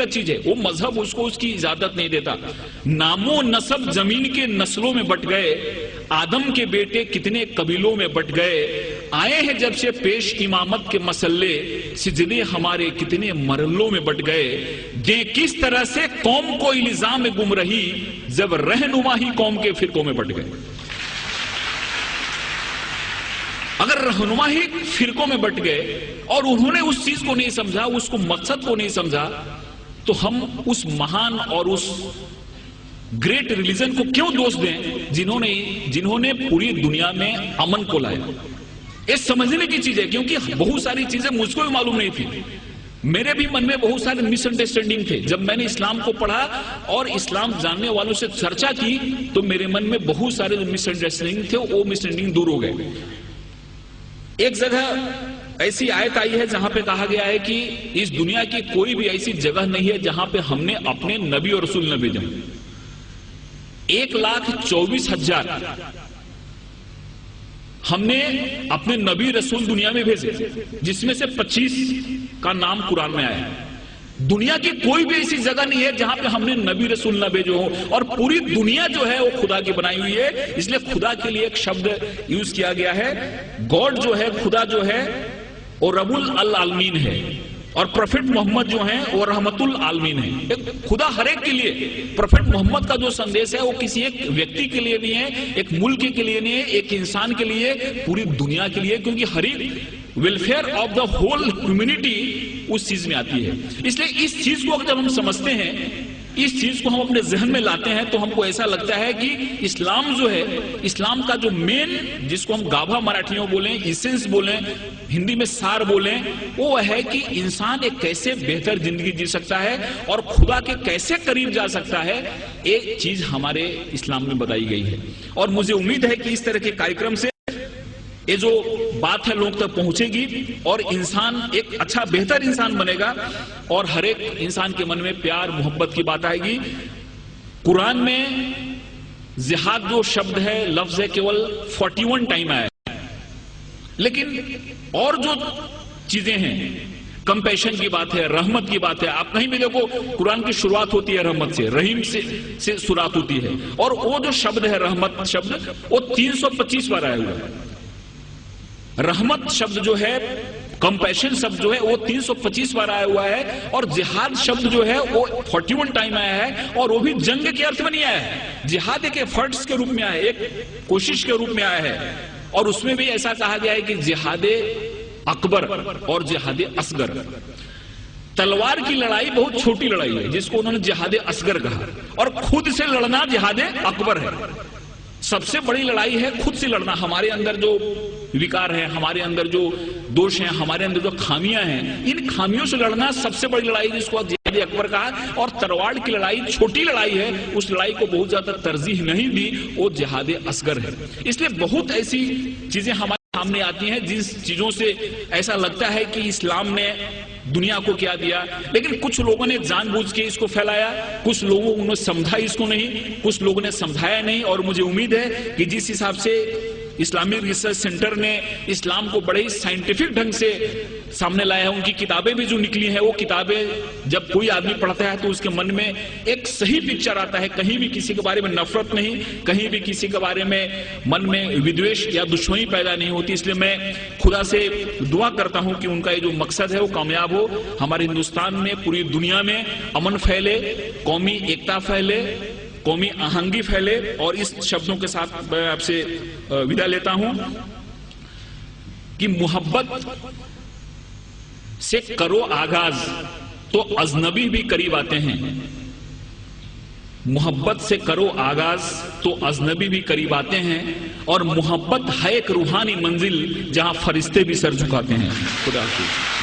چیز ہے، وہ مذہب اس کو اس کی اجازت نہیں دیتا. نامو نسب زمین کے نسلوں میں بٹ گئے، آدم کے بیٹے کتنے قبیلوں میں بٹ گئے، آئے ہیں جب سے پیش امامت کے مسئلے، سجدے ہمارے کتنے مرحلوں میں بٹ گئے. دیں کس طرح سے قوم کو الزام گمراہی، جب رہنما ہی قوم کے فرقوں میں بٹ گئے. اگر رہنما ہی فرقوں میں بٹ گئے اور انہوں نے اس چیز کو نہیں سمجھا، اس کو مقصد کو نہیں سمجھا، تو ہم اس مہان اور اس گریٹ ریلیجن کو کیوں دوش دیں جنہوں نے پوری دنیا میں امن کو لایا. یہ سمجھنے کی چیز ہے، کیونکہ بہت ساری چیزیں مجھ کو بھی معلوم نہیں تھی. میرے بھی من میں بہت سارے مس انڈرسٹینڈنگ تھے. جب میں نے اسلام کو پڑھا اور اسلام جاننے والوں سے چرچا کی تو میرے من میں بہت سارے جو مس انڈرسٹینڈنگ تھے وہ مس انڈرسٹینڈنگ دور ہو گئے. ایک جگہ ایسی آیت آئی ہے جہاں پہ کہا گیا ہے کہ اس دنیا کی کوئی بھی ایسی جگہ نہیں ہے جہاں پہ ہم نے اپنے نبی اور رسول نہ بھیجا. 1,24,000 ہم نے اپنے نبی رسول دنیا میں بھیجے، جس میں سے 25 کا نام قرآن میں آیا ہے. دنیا کی کوئی بھی ایسی جگہ نہیں ہے جہاں پہ ہم نے نبی رسول نہ بھیجے ہو، اور پوری دنیا جو ہے وہ خدا کی بنائی ہوئی ہے. اس لیے خدا کے لیے ایک شبد یوز کیا گیا ہے. گاڈ جو ہے، خدا جو ہے وہ رب العالمین ہے، اور پروفٹ محمد جو ہیں وہ رحمت العالمین ہے. خدا ہر ایک کے لیے. پروفٹ محمد کا جو سندیش ہے وہ کسی ایک ویکتی کے لیے نہیں ہے، ایک ملک کے لیے نہیں ہے، ایک انسان کے لیے، پوری دنیا کے لیے، کیونکہ ہر ایک welfare of the whole humanity اس چیز میں آتی ہے. اس لیے اس چیز کو جب ہم سمجھتے ہیں، اس چیز کو ہم اپنے ذہن میں لاتے ہیں، تو ہم کو ایسا لگتا ہے کہ اسلام جو ہے، اسلام کا جو مین، جس کو ہم گابھا مراٹھیوں بولیں، ایسنس بولیں، ہندی میں سار بولیں، وہ ہے کہ انسان ایک کیسے بہتر زندگی جی سکتا ہے اور خدا کے کیسے قریب جا سکتا ہے. ایک چیز ہمارے اسلام میں بتائی گئی ہے، اور مجھے امید ہے کہ اس طرح کے کارکرم سے یہ جو بات ہے لوگ تک پہنچے گی اور انسان ایک اچھا بہتر انسان بنے گا، اور ہر ایک انسان کے من میں پیار محبت کی بات آئے گی. قرآن میں جہاد جو شبد ہے، لفظ ہے، کیول 41 ٹائم آیا ہے. لیکن اور جو چیزیں ہیں، کمپیشن کی بات ہے، رحمت کی بات ہے. آپ کہیں بھی دیکھو قرآن کی شروعات ہوتی ہے رحمت سے، رحیم سے شروعات ہوتی ہے، اور وہ جو شبد ہے رحمت شبد، وہ 325 بار آیا ہوا ہے. رحمت شبد جو ہے، کمپیشن شبد جو ہے، وہ 325 بار آیا ہوا ہے، اور جہاد شبد جو ہے وہ 41 ٹائم آیا ہے. اور وہ بھی جنگ کے ارتھ میں نہیں آیا ہے، جہاد ایک ایفرٹس کے روپ میں آیا ہے، ایک کوشش کے روپ میں آیا ہے. اور اس میں بھی ایسا کہا گیا ہے کہ جہاد اکبر اور جہاد اصغر. تلوار کی لڑائی بہت چھوٹی لڑائی ہے جس کو انہوں نے جہاد اصغر کہا، اور خود سے لڑنا جہاد اکبر ہے. سب سے بڑی لڑائی ہے خود سے لڑنا. ہمارے اندر جو وکار ہیں، ہمارے اندر جو دوش ہیں، ہمارے اندر جو خامیاں ہیں، ان خامیوں سے لڑنا سب سے بڑی لڑائی جس کو جہاد اکبر کہا. اور تلوار کی لڑائی چھوٹی لڑائی ہے، اس لڑائی کو بہت زیادہ ترجیح نہیں دی، وہ جہاد اصغر ہے. اس لیے بہت ایسی چیزیں ہمارے سامنے آتی ہیں جس چیزوں سے ایسا لگتا ہے کہ اسلام نے دنیا کو کیا دیا، لیکن کچھ لوگوں نے جان بوجھ کے اس کو پھیلایا، کچھ لوگوں نے سمجھا اس کو نہیں، کچھ لوگوں نے سمجھایا نہیں. اور مجھے امید ہے کہ جس حساب سے اسلامک ریسرچ سینٹر نے اسلام کو بڑے ہی سائنٹیفک ڈھنگ سے سامنے لایا ہے، ان کی کتابیں بھی جو نکلی ہیں، وہ کتابیں جب کوئی آدمی پڑھتا ہے تو اس کے من میں ایک صحیح پکچر آتا ہے. کہیں بھی کسی کے بارے میں نفرت نہیں، کہیں بھی کسی کے بارے میں من میں ودویش یا دشمنی پیدا نہیں ہوتی. اس لیے میں خدا سے دعا کرتا ہوں کہ ان کا یہ جو مقصد ہے وہ کامیاب ہو. ہمارے ہندوستان میں، پوری دنیا میں امن پھیلے، قومی ایکتا پھیلے، قومی آہنگی پھیلے. اور اس شبدوں کے ساتھ میں آپ سے ودا لیتا ہوں کہ محبت سے کرو آغاز تو اجنبی بھی قریب آتے ہیں. محبت سے کرو آغاز تو اجنبی بھی قریب آتے ہیں، اور محبت ہے ایک روحانی منزل جہاں فرشتے بھی سر جھکاتے ہیں. خدا حافظ.